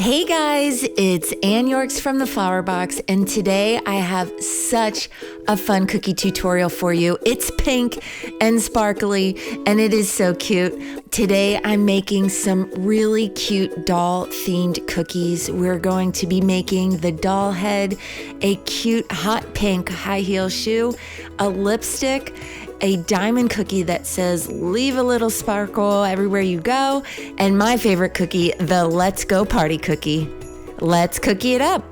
Hey guys, it's Ann Yorks from the Flower Box, and today I have such a fun cookie tutorial for you. It's pink and sparkly, and it is so cute. Today I'm making some really cute doll-themed cookies. We're going to be making the doll head, a cute hot pink high heel shoe, a lipstick, a diamond cookie that says leave a little sparkle everywhere you go, and my favorite cookie, the Let's Go Party cookie. Let's cookie it up.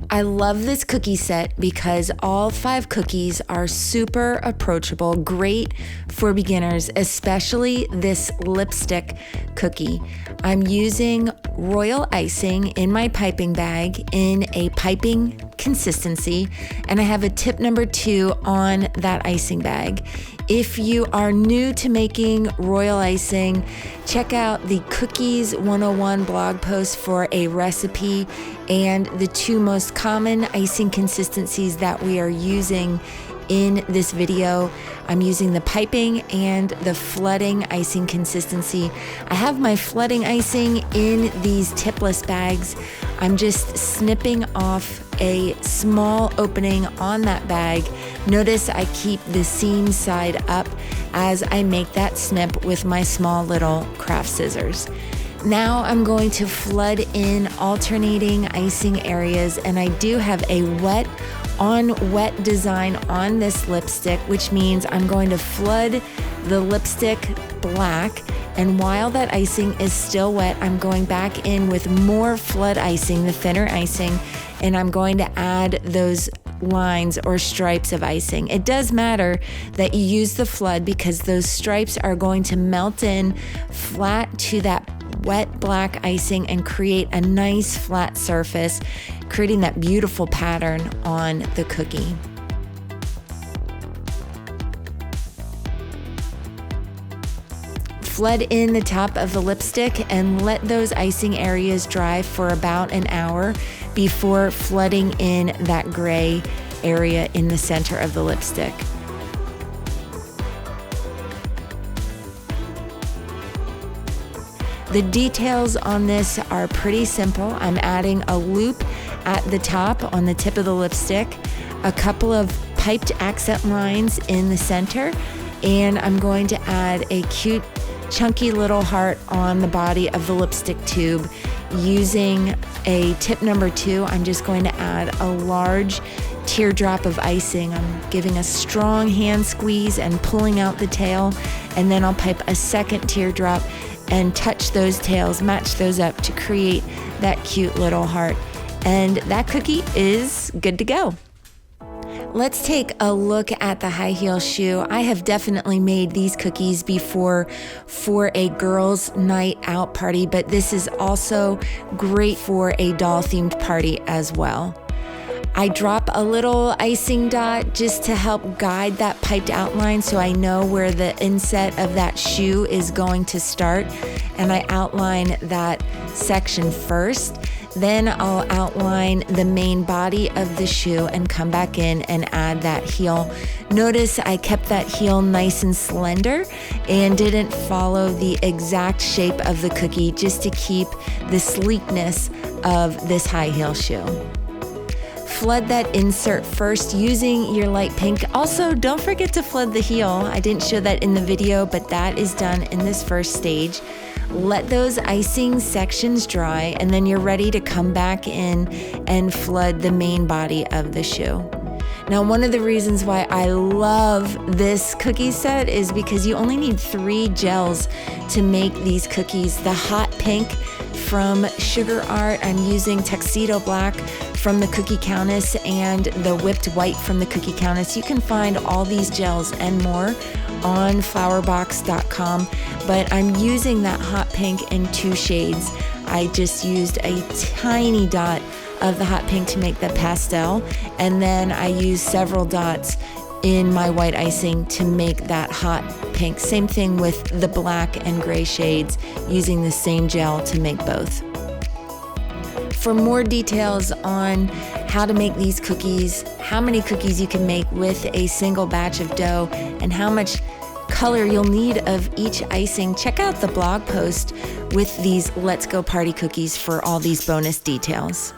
I love this cookie set because all 5 cookies are super approachable, great for beginners, especially this lipstick cookie. I'm using royal icing in my piping bag in a piping consistency, and I have a tip number 2 on that icing bag. If you are new to making royal icing, check out the Cookies 101 blog post for a recipe and the 2 most common icing consistencies that we are using in this video. I'm using the piping and the flooding icing consistency. I have my flooding icing in these tipless bags. I'm just snipping off a small opening on that bag. Notice I keep the seam side up as I make that snip with my small little craft scissors. Now I'm going to flood in alternating icing areas, and I do have a wet on wet design on this lipstick, which means I'm going to flood the lipstick black, and while that icing is still wet, I'm going back in with more flood icing, the thinner icing, and I'm going to add those lines or stripes of icing. It does matter that you use the flood because those stripes are going to melt in flat to that wet black icing and create a nice flat surface, creating that beautiful pattern on the cookie. Flood in the top of the lipstick and let those icing areas dry for about an hour before flooding in that gray area in the center of the lipstick. The details on this are pretty simple. I'm adding a loop at the top on the tip of the lipstick, a couple of piped accent lines in the center, and I'm going to add a cute chunky little heart on the body of the lipstick tube. Using a tip number 2, I'm just going to add a large teardrop of icing. I'm giving a strong hand squeeze and pulling out the tail, and then I'll pipe a second teardrop and touch those tails, match those up to create that cute little heart. And that cookie is good to go. Let's take a look at the high heel shoe. I have definitely made these cookies before for a girls' night out party, but this is also great for a doll-themed party as well. I drop a little icing dot just to help guide that piped outline so I know where the inset of that shoe is going to start, and I outline that section first. Then I'll outline the main body of the shoe and come back in and add that heel. Notice I kept that heel nice and slender and didn't follow the exact shape of the cookie just to keep the sleekness of this high heel shoe. Flood that insert first using your light pink. Also, don't forget to flood the heel. I didn't show that in the video, but that is done in this first stage. Let those icing sections dry, and then you're ready to come back in and flood the main body of the shoe. Now, one of the reasons why I love this cookie set is because you only need 3 gels to make these cookies. The hot pink from Sugar Art, I'm using Tuxedo Black from the Cookie Countess, and the whipped white from the Cookie Countess. You can find all these gels and more on flowerbox.com, but I'm using that hot pink in 2 shades. I just used a tiny dot of the hot pink to make the pastel, and then I used several dots in my white icing to make that hot pink. Same thing with the black and gray shades, using the same gel to make both. For more details on how to make these cookies, how many cookies you can make with a single batch of dough, and how much color you'll need of each icing, check out the blog post with these Let's Go Party cookies for all these bonus details.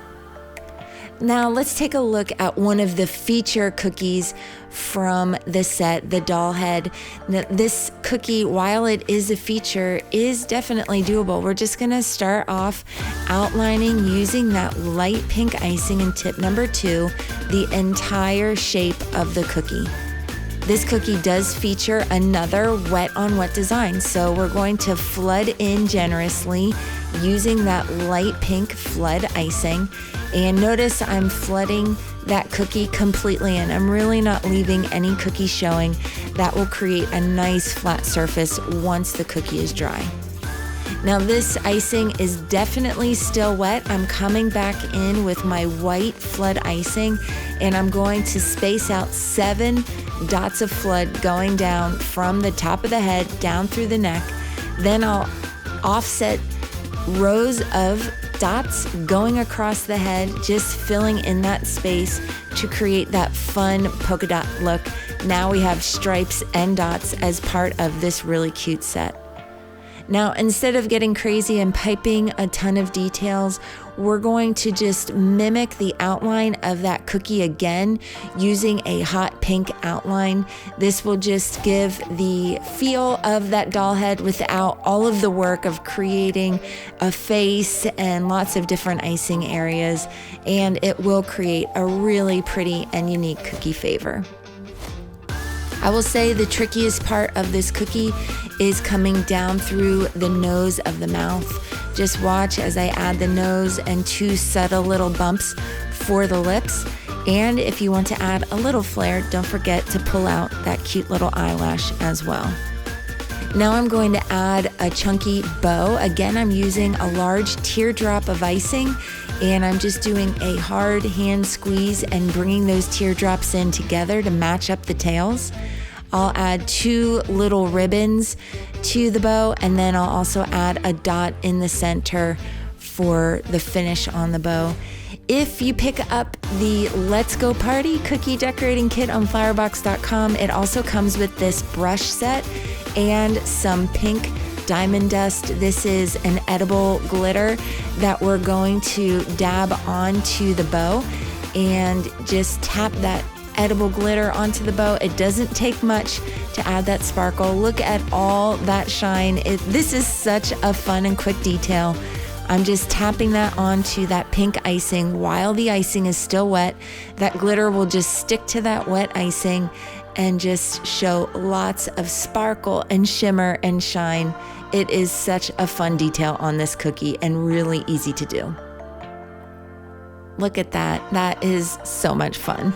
Now let's take a look at one of the feature cookies from the set, the doll head. Now, this cookie, while it is a feature, is definitely doable. We're just gonna start off outlining using that light pink icing in tip number 2, the entire shape of the cookie. This cookie does feature another wet on wet design, so we're going to flood in generously using that light pink flood icing. And notice I'm flooding that cookie completely in. I'm really not leaving any cookie showing. That will create a nice flat surface once the cookie is dry. Now this icing is definitely still wet. I'm coming back in with my white flood icing, and I'm going to space out 7 dots of flood going down from the top of the head down through the neck. Then I'll offset rows of dots going across the head, just filling in that space to create that fun polka dot look. Now we have stripes and dots as part of this really cute set. Now, instead of getting crazy and piping a ton of details, we're going to just mimic the outline of that cookie again using a hot pink outline. This will just give the feel of that doll head without all of the work of creating a face and lots of different icing areas, and it will create a really pretty and unique cookie favor. I will say the trickiest part of this cookie is coming down through the nose of the mouth. Just watch as I add the nose and 2 subtle little bumps for the lips. And if you want to add a little flair, don't forget to pull out that cute little eyelash as well. Now I'm going to add a chunky bow. Again, I'm using a large teardrop of icing, and I'm just doing a hard hand squeeze and bringing those teardrops in together to match up the tails. I'll add 2 little ribbons to the bow, and then I'll also add a dot in the center for the finish on the bow. If you pick up the Let's Go Party cookie decorating kit on flowerbox.com, it also comes with this brush set and some pink diamond dust. This is an edible glitter that we're going to dab onto the bow and just tap that edible glitter onto the bow. It doesn't take much to add that sparkle. Look at all that shine. This is such a fun and quick detail. I'm just tapping that onto that pink icing while the icing is still wet. That glitter will just stick to that wet icing and just show lots of sparkle and shimmer and shine. It is such a fun detail on this cookie and really easy to do. Look at that. That is so much fun.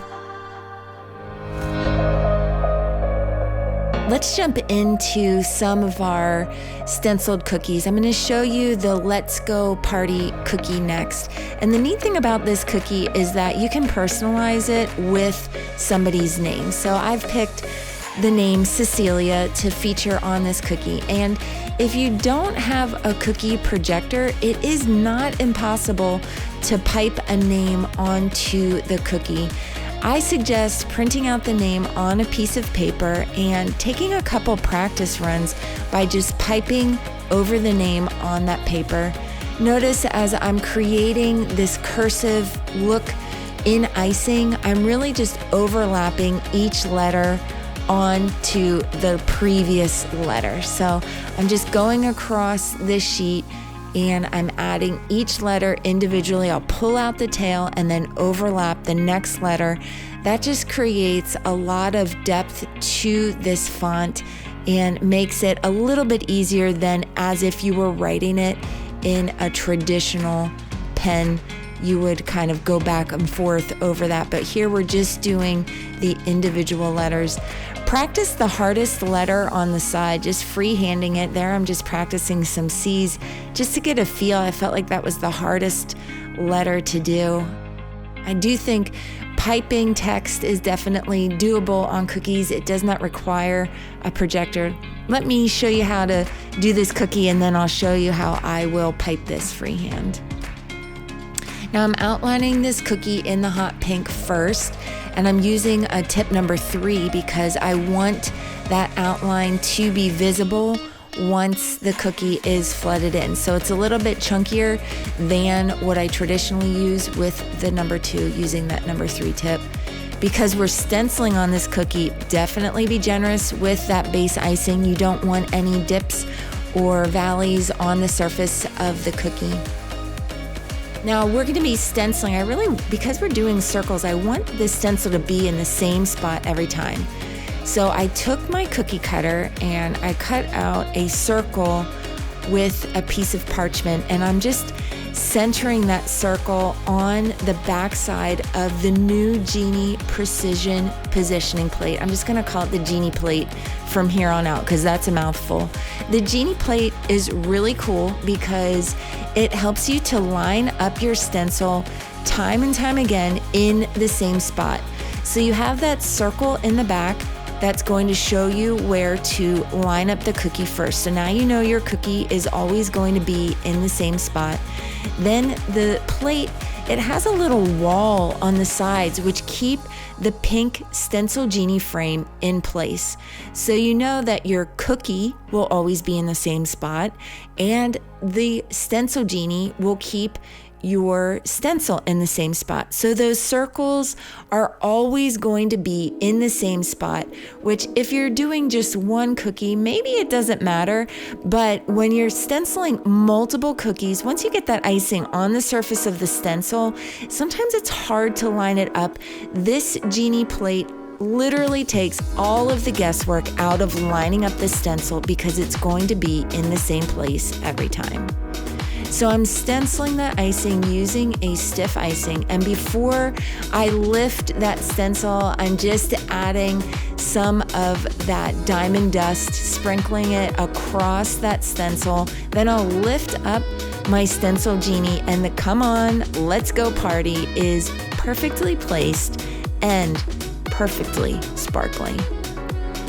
Let's jump into some of our stenciled cookies. I'm going to show you the Let's Go Party cookie next. And the neat thing about this cookie is that you can personalize it with somebody's name. So I've picked the name Cecilia to feature on this cookie. And if you don't have a cookie projector, it is not impossible to pipe a name onto the cookie. I suggest printing out the name on a piece of paper and taking a couple practice runs by just piping over the name on that paper. Notice as I'm creating this cursive look in icing, I'm really just overlapping each letter onto the previous letter. So I'm just going across this sheet and I'm adding each letter individually. I'll pull out the tail and then overlap the next letter. That just creates a lot of depth to this font and makes it a little bit easier than as if you were writing it in a traditional pen. You would kind of go back and forth over that, but here we're just doing the individual letters. Practice the hardest letter on the side, just freehanding it there. I'm just practicing some C's just to get a feel. I felt like that was the hardest letter to do. I do think piping text is definitely doable on cookies. It does not require a projector. Let me show you how to do this cookie, and then I'll show you how I will pipe this freehand. Now I'm outlining this cookie in the hot pink first, and I'm using a tip number 3 because I want that outline to be visible once the cookie is flooded in. So it's a little bit chunkier than what I traditionally use with the number 2, using that number 3 tip. Because we're stenciling on this cookie, definitely be generous with that base icing. You don't want any dips or valleys on the surface of the cookie. Now we're going to be stenciling. Because we're doing circles, I want this stencil to be in the same spot every time. So I took my cookie cutter and I cut out a circle with a piece of parchment, and I'm just centering that circle on the backside of the new Genie Precision Positioning Plate. I'm just going to call it the Genie Plate from here on out because that's a mouthful. The Genie Plate is really cool because it helps you to line up your stencil time and time again in the same spot. So you have that circle in the back that's going to show you where to line up the cookie first. So now you know your cookie is always going to be in the same spot. Then the plate, it has a little wall on the sides which keep the pink Stencil Genie frame in place. So you know that your cookie will always be in the same spot, and the Stencil Genie will keep your stencil in the same spot. So those circles are always going to be in the same spot, which if you're doing just one cookie, maybe it doesn't matter. But when you're stenciling multiple cookies, once you get that icing on the surface of the stencil, sometimes it's hard to line it up. This Genie Plate literally takes all of the guesswork out of lining up the stencil because it's going to be in the same place every time. So I'm stenciling that icing using a stiff icing, and before I lift that stencil, I'm just adding some of that diamond dust, sprinkling it across that stencil. Then I'll lift up my Stencil Genie, and the "Come on, let's go party" is perfectly placed and perfectly sparkly.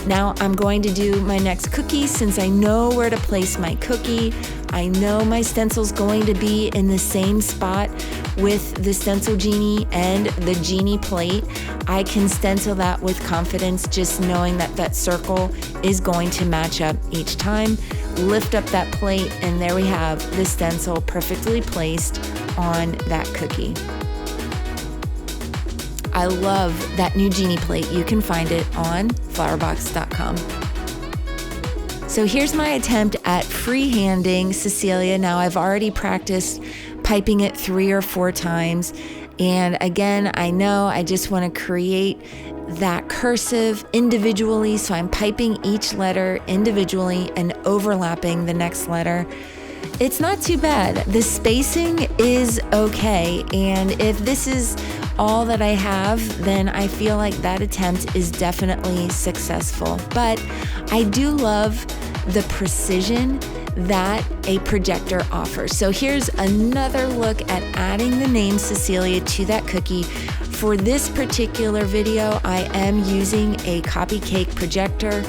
Now I'm going to do my next cookie. Since I know where to place my cookie, I know my stencil's going to be in the same spot with the Stencil Genie and the Genie Plate. I can stencil that with confidence, just knowing that that circle is going to match up each time. Lift up that plate, and there we have the stencil perfectly placed on that cookie. I love that new Genie Plate. You can find it on flowerbox.com. So here's my attempt at freehanding Cecilia. Now I've already practiced piping it 3 or 4 times. And again, I know I just want to create that cursive individually. So I'm piping each letter individually and overlapping the next letter. It's not too bad. The spacing is okay. And if this is all that I have, then I feel like that attempt is definitely successful. But I do love the precision that a projector offers. So here's another look at adding the name Cecilia to that cookie. For this particular video, I am using a copy cake projector.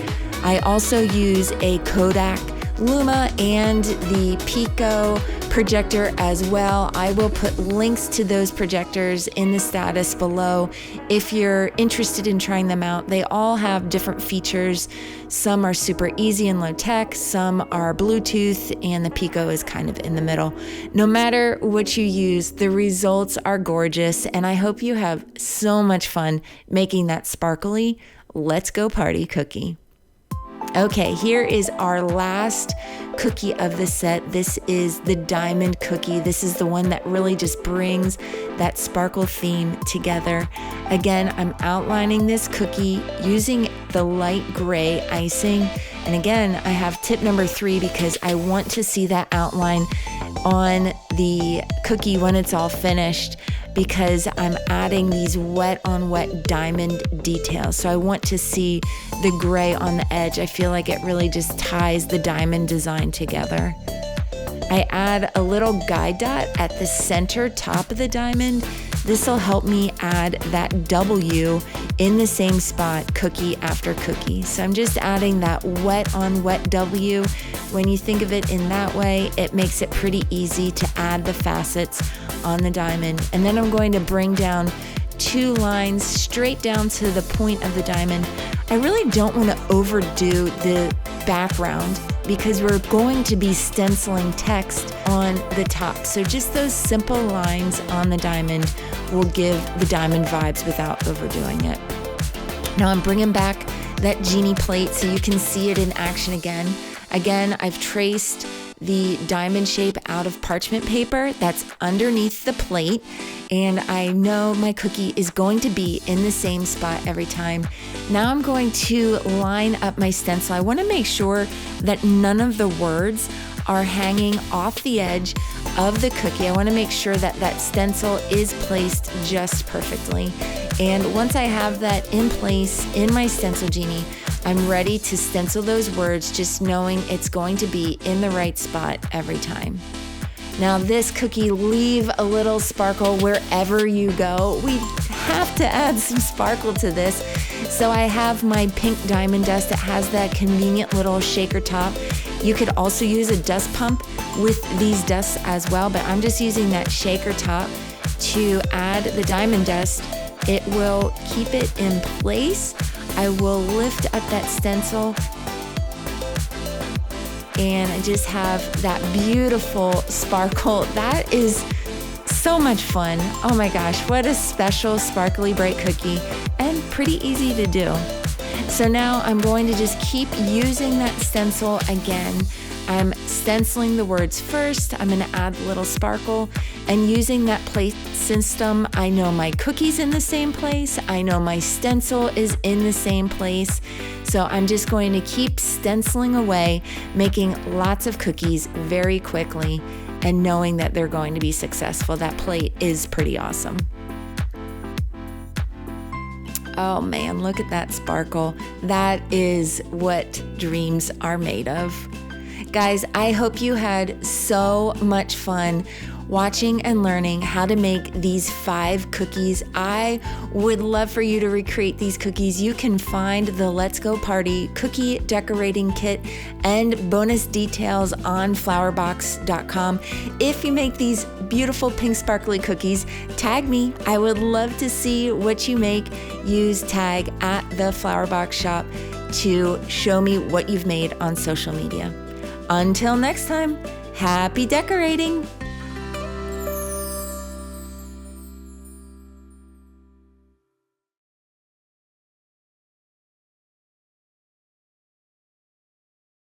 I also use a Kodak Luma and the Pico projector as well. I will put links to those projectors in the status below if you're interested in trying them out. They all have different features. Some are super easy and low tech, some are Bluetooth, and the Pico is kind of in the middle. No matter what you use, the results are gorgeous, and I hope you have so much fun making that sparkly "Let's Go Party" cookie. Okay, here is our last cookie of the set. This is the diamond cookie. This is the one that really just brings that sparkle theme together. Again, I'm outlining this cookie using the light gray icing. And again, I have tip number 3 because I want to see that outline on the cookie when it's all finished, because I'm adding these wet on wet diamond details. So I want to see the gray on the edge. I feel like it really just ties the diamond design together. I add a little guide dot at the center top of the diamond. This will help me add that W in the same spot, cookie after cookie. So I'm just adding that wet on wet W. When you think of it in that way, it makes it pretty easy to add the facets on the diamond. And then I'm going to bring down 2 lines straight down to the point of the diamond. I really don't want to overdo the background because we're going to be stenciling text on the top. So just those simple lines on the diamond will give the diamond vibes without overdoing it. Now I'm bringing back that genie plate so you can see it in action again. Again, I've traced the diamond shape out of parchment paper that's underneath the plate, and I know my cookie is going to be in the same spot every time. Now I'm going to line up my stencil. I want to make sure that none of the words are hanging off the edge of the cookie. I want to make sure that that stencil is placed just perfectly. And once I have that in place in my stencil genie, I'm ready to stencil those words, just knowing it's going to be in the right spot every time. Now this cookie, leave a little sparkle wherever you go. We have to add some sparkle to this. So I have my pink diamond dust that has that convenient little shaker top. You could also use a dust pump with these dusts as well, but I'm just using that shaker top to add the diamond dust. It will keep it in place. I will lift up that stencil and just have that beautiful sparkle. That is so much fun. Oh my gosh, what a special sparkly bright cookie, and pretty easy to do. So now I'm going to just keep using that stencil again. I'm stenciling the words first. I'm going to add a little sparkle, and using that place system, I know my cookie's in the same place. I know my stencil is in the same place. So I'm just going to keep stenciling away, making lots of cookies very quickly, and knowing that they're going to be successful. That plate is pretty awesome. Oh man, look at that sparkle. That is what dreams are made of. Guys, I hope you had so much fun watching and learning how to make these 5 cookies. I would love for you to recreate these cookies. You can find the Let's Go Party cookie decorating kit and bonus details on flowerbox.com. If you make these beautiful pink sparkly cookies, tag me. I would love to see what you make. Use tag at the Flowerbox Shop to show me what you've made on social media. Until next time, happy decorating!